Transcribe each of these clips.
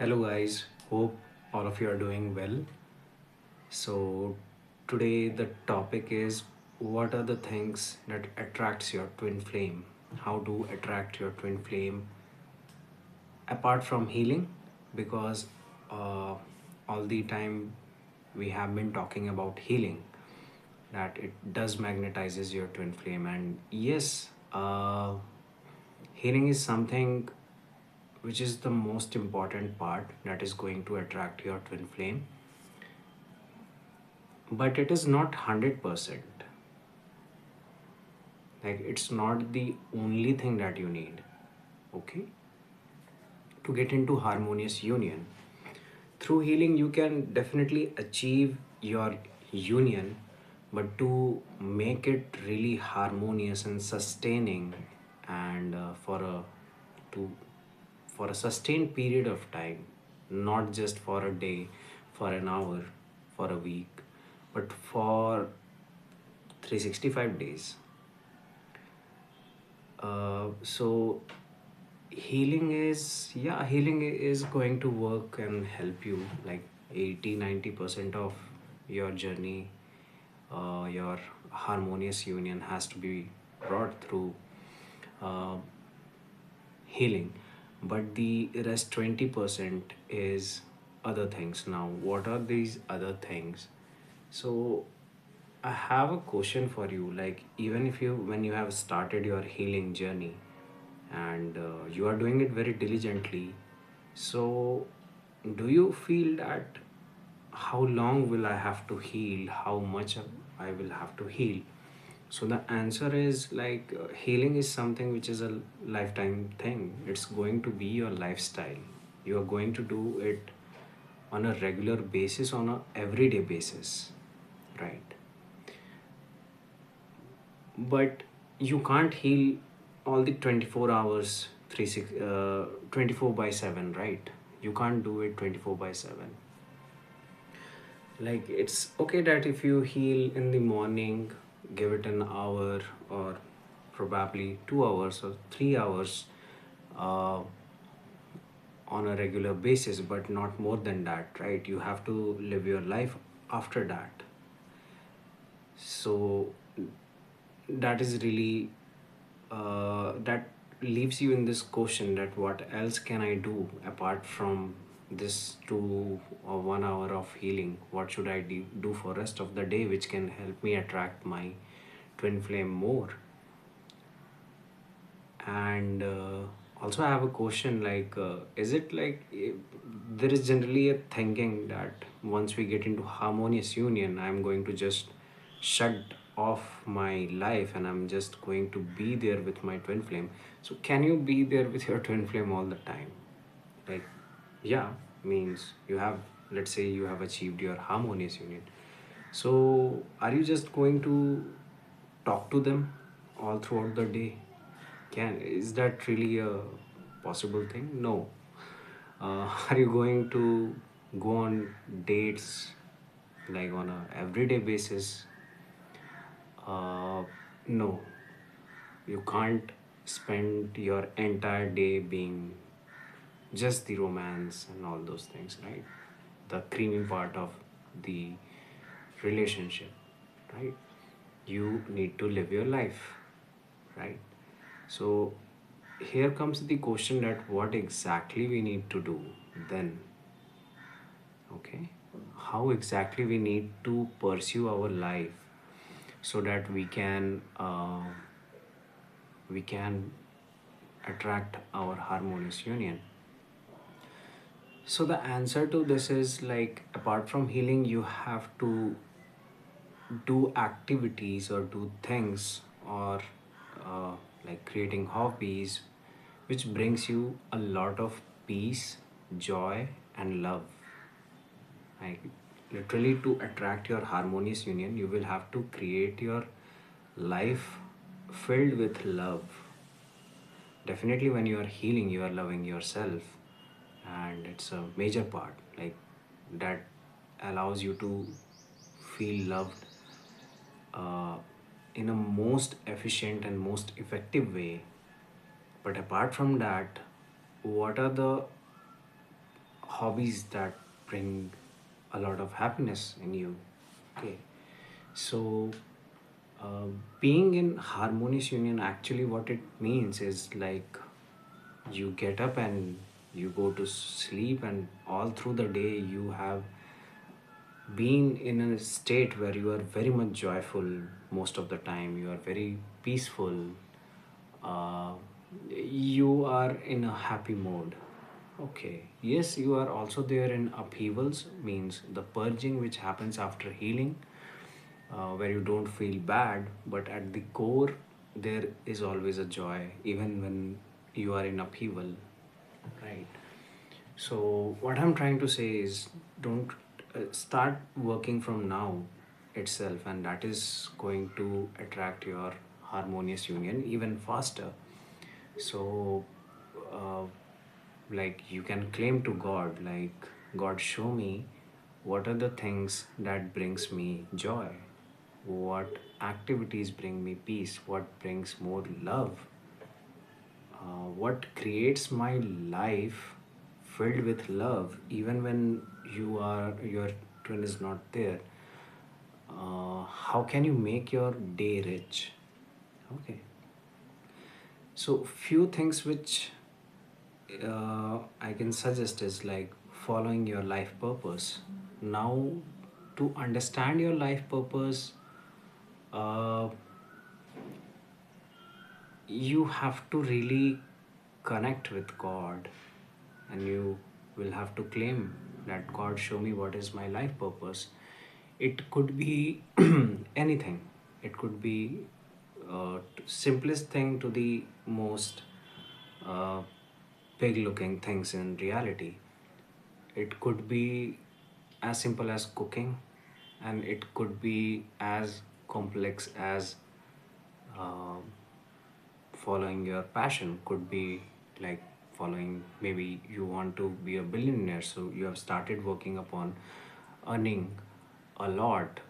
Hello guys, hope all of you are doing well. So today the topic is what are the things that attracts your twin flame? How to attract your twin flame apart from healing because uh, all the time we have been talking about healing that it does magnetizes your twin flame and yes healing is something which is the most important part that is going to attract your twin flame, but it is not 100%. Like, it's not the only thing that you need, okay, to get into harmonious union. Through healing, you can definitely achieve your union, but to make it really harmonious and sustaining, and to for a sustained period of time, not just for a day, for an hour, for a week, but for 365 days. So healing is going to work and help you like 80-90% of your journey. Your harmonious union has to be brought through uh, healing, but the rest 20% is other things. Now what are these other things? So I have a question for you. Like, even if you, when you have started your healing journey and you are doing it very diligently, so do you feel that how long will I have to heal? How much I will have to heal? So the answer is like healing is something which is a lifetime thing. It's going to be your lifestyle. You are going to do it on a regular basis, on a everyday basis, right? But you can't heal all the 24 hours 24 by 7, right? You can't do it 24 by 7. Like, it's okay that if you heal in the morning, give it an hour or probably 2 hours or 3 hours uh, on a regular basis, but not more than that, right? You have to live your life after that. So that is really that leaves you in this question that what else can I do apart from this 2 or 1 hour of healing? What should I do for rest of the day which can help me attract my twin flame more? And also I have a question like is it like there is generally a thinking that once we get into harmonious union, I'm going to just shut off my life and I'm just going to be there with my twin flame. So can you be there with your twin flame all the time? Like, yeah, means you have, let's say you have achieved your harmonious union, so are you just going to talk to them all throughout the day? Is that really a possible thing? No. Are you going to go on dates like on a everyday basis? No. You can't spend your entire day being just the romance and all those things, right? The creamy part of the relationship, right? You need to live your life, right? So here comes the question that what exactly we need to do then, okay? How exactly we need to pursue our life so that we can attract our harmonious union? So the answer to this is like apart from healing, you have to do activities or do things or uh, like creating hobbies which brings you a lot of peace, joy, and love. Like, literally, to attract your harmonious union, you will have to create your life filled with love. Definitely, when you are healing, you are loving yourself, and it's a major part. Like, that allows you to feel loved uh, in a most efficient and most effective way. But apart from that, what are the hobbies that bring a lot of happiness in you. Okay, so uh, being in harmonious union, actually what it means is like you get up and you go to sleep, and all through the day you have been in a state where you are very much joyful. Most of the time you are very peaceful, uh, you are in a happy mode. Okay, yes, you are also there in upheavals, means the purging which happens after healing, where you don't feel bad, but at the core there is always a joy even when you are in upheaval, right? So what I'm trying to say is, don't start working from now itself, and that is going to attract your harmonious union even faster. So uh, like you can claim to God, like, God, show me what are the things that brings me joy, what activities bring me peace, what brings more love, what creates my life filled with love even when your twin is not there. How can you make your day rich? Okay, so few things which I can suggest is like following your life purpose. Now, to understand your life purpose, uh, you have to really connect with God, and you will have to claim that, God, show me what is my life purpose. It could be anything. It could be simplest thing to the most uh, big looking things in reality. It could be as simple as cooking, and it could be as complex as uh, following your passion. Could be like following, maybe you want to be a billionaire, so you have started working upon earning a lot,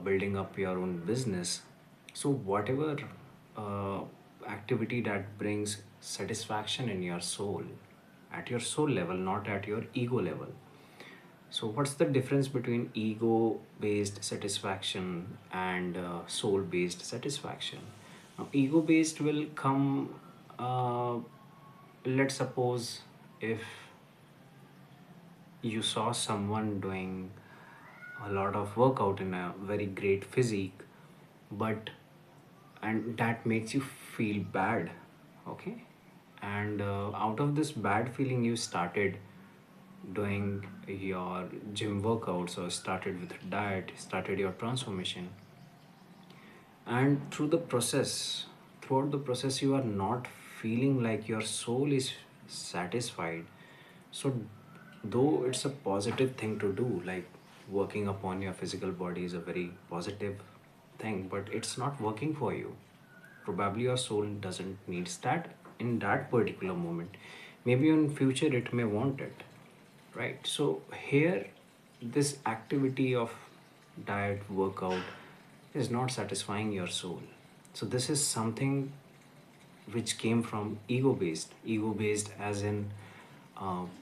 building up your own business. So whatever uh, activity that brings satisfaction in your soul, at your soul level, not at your ego level. So, what's the difference between ego based satisfaction and soul based satisfaction? Now, ego based will come, uh, let's suppose, if you saw someone doing a lot of workout in a very great physique, but and that makes you feel bad, okay? And out of this bad feeling, you started doing your gym workouts or started with diet, started your transformation. And throughout the process, you are not feeling like your soul is satisfied. So, though it's a positive thing to do, like working upon your physical body is a very positive thing, but it's not working for you. Probably your soul doesn't need that in that particular moment. Maybe in future it may want it, right? So here, this activity of diet workout is not satisfying your soul. So this is something which came from ego based as in,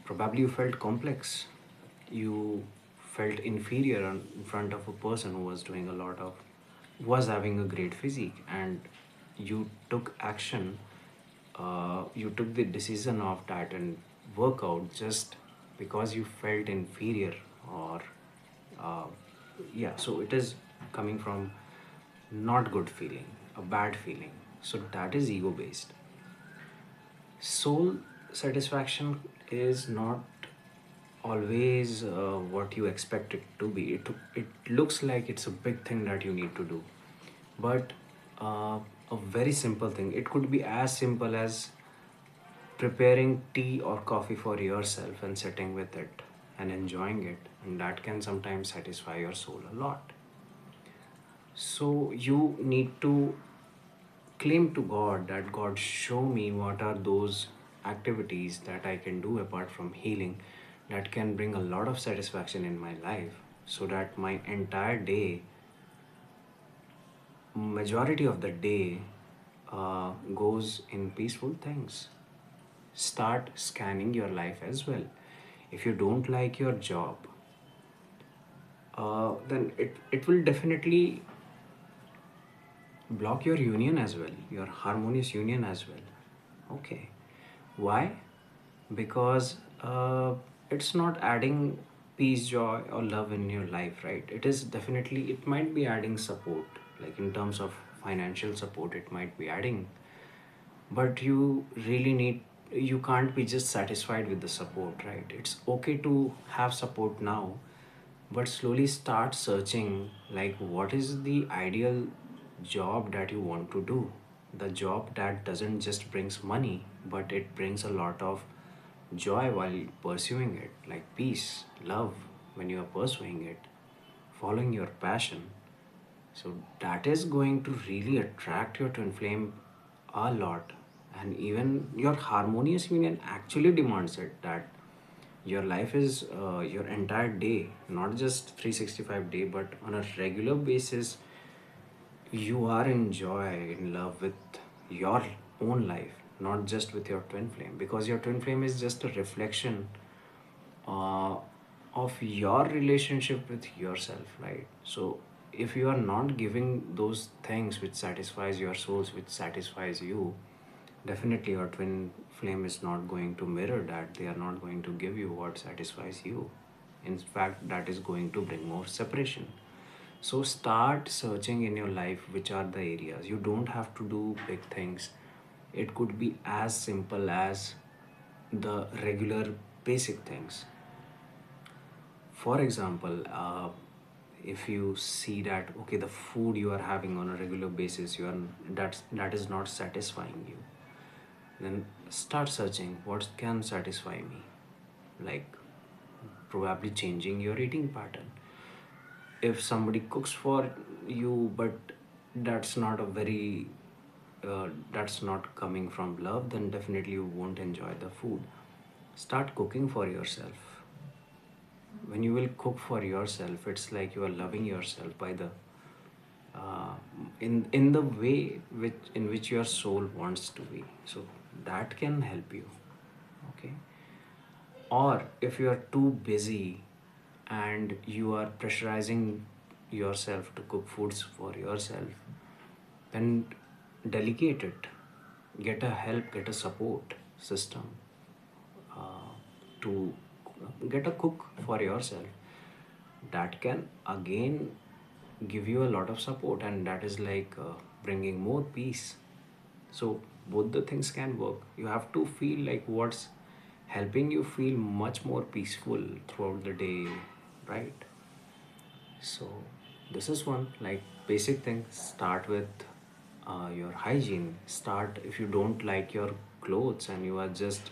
probably you felt complex, you felt inferior in front of a person who was doing a lot of, was having a great physique, and you took action, you took the decision of that and workout just because you felt inferior, or uh, yeah, so it is coming from not good feeling, a bad feeling. So that is ego based. Soul satisfaction is not always what you expect it to be. It looks like it's a big thing that you need to do, but a very simple thing. It could be as simple as preparing tea or coffee for yourself and sitting with it and enjoying it, and that can sometimes satisfy your soul a lot. So you need to claim to God that, God, show me what are those activities that I can do apart from healing that can bring a lot of satisfaction in my life, so that my entire day, majority of the day, goes in peaceful things. Start scanning your life as well. If you don't like your job, then it will definitely block your union as well, your harmonious union as well. Okay. Why? Because it's not adding peace, joy, or love in your life, right? It is definitely, it might be adding support, like in terms of financial support, it might be adding, but you really need, you can't be just satisfied with the support, right? It's okay to have support now, but slowly start searching like what is the ideal job that you want to do, the job that doesn't just brings money but it brings a lot of joy while pursuing it, like peace, love, when you are pursuing it, following your passion. So that is going to really attract your twin flame a lot. And even your harmonious union actually demands it, that your life is your entire day, not just 365 day, but on a regular basis, you are in joy, in love with your own life, not just with your twin flame, because your twin flame is just a reflection uh, of your relationship with yourself, right? So if you are not giving those things which satisfies your souls, which satisfies you, definitely your twin flame is not going to mirror that. They are not going to give you what satisfies you. In fact, that is going to bring more separation. So start searching in your life which are the areas. You don't have to do big things. It could be as simple as the regular basic things. For example, if you see that okay, the food you are having on a regular basis, you are, that is not satisfying you, then start searching what can satisfy me, like probably changing your eating pattern. If somebody cooks for you but that's not a very that's not coming from love, then definitely you won't enjoy the food. Start cooking for yourself. When you will cook for yourself, it's like you are loving yourself by the uh, in the way which your soul wants to be. So that can help you. Okay. Or if you are too busy and you are pressurizing yourself to cook foods for yourself, then delegate it. Get a help, get a support system uh, to get a cook for yourself. That can again give you a lot of support, and that is like bringing more peace. So both the things can work. You have to feel like what's helping you feel much more peaceful throughout the day, right? So this is one like basic thing. Start with your hygiene. Start if you don't like your clothes and you are just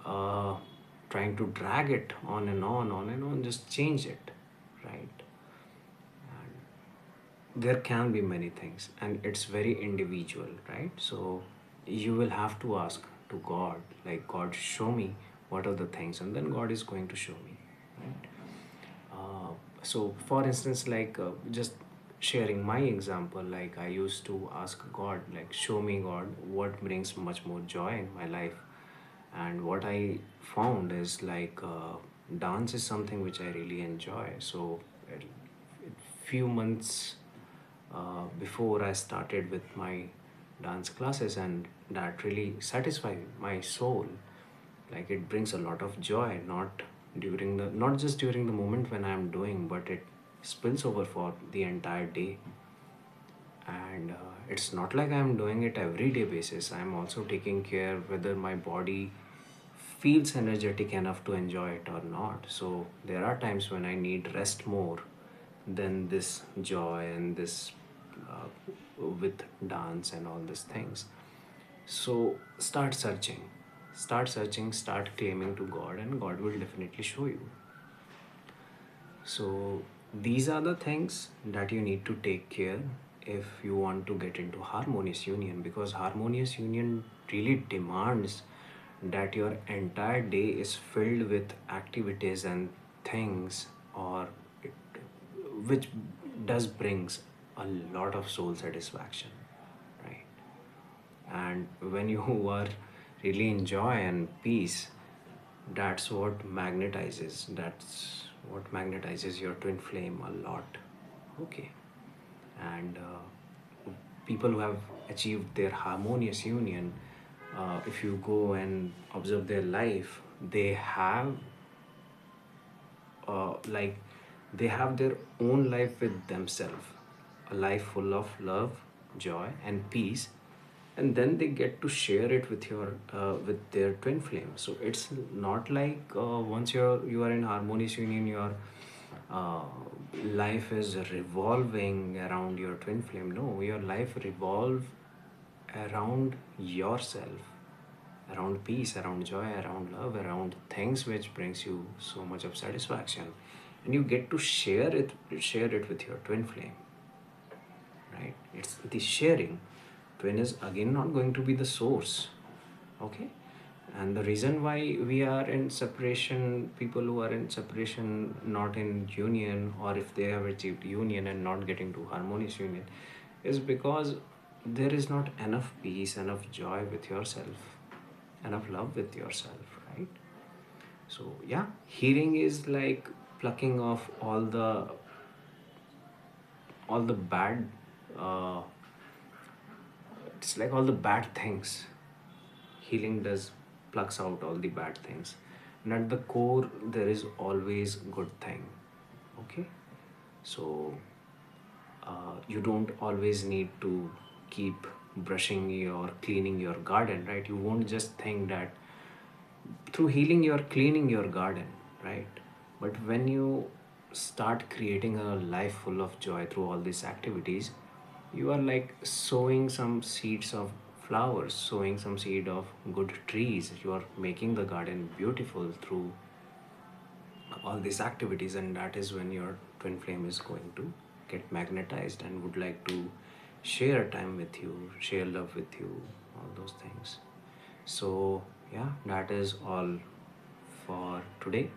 uh, trying to drag it on and on, just change it, right? There can be many things and it's very individual, right? So you will have to ask to God, like, God, show me what are the things, and then God is going to show me, right? So for instance, like just sharing my example, like I used to ask God, like, show me, God, what brings much more joy in my life. And what I found is like dance is something which I really enjoy. So few months before I started with my dance classes, and that really satisfied my soul. Like it brings a lot of joy, not just during the moment when I'm doing, but it spills over for the entire day. And it's not like I'm doing it every day basis. I'm also taking care whether my body feels energetic enough to enjoy it or not. So there are times when I need rest more than this joy and this with dance and all these things. So start searching, start claiming to God, and God will definitely show you. So these are the things that you need to take care if you want to get into harmonious union, because harmonious union really demands that your entire day is filled with activities and things, or it, which does brings a lot of soul satisfaction, right? And when you are really in joy and peace, That's what magnetizes. That's what magnetizes your twin flame a lot. Okay. And people who have achieved their harmonious union, if you go and observe their life, they have like they have their own life with themselves, a life full of love, joy, and peace, and then they get to share it with your with their twin flame. So it's not like once you are in harmonious union, your uh, life is revolving around your twin flame. No, your life revolve around yourself, around peace, around joy, around love, around things which brings you so much of satisfaction, and you get to share it with your twin flame, right? It's the sharing. Twin is again not going to be the source. Okay. And the reason why we are in separation, people who are in separation, not in union, or if they have achieved union and not getting to harmonious union, is because there is not enough peace, enough joy with yourself, enough love with yourself, right? So yeah, healing is like plucking off all the bad, uh, it's like all the bad things. Healing does plucks out all the bad things, and at the core there is always good thing. Okay. So you don't always need to keep brushing or cleaning your garden, right? You won't just think that through healing you're cleaning your garden, right? But when you start creating a life full of joy through all these activities, you are like sowing some seeds of flowers, sowing some seed of good trees. You are making the garden beautiful through all these activities, and that is when your twin flame is going to get magnetized and would like to share time with you, share love with you, all those things. So yeah, that is all for today.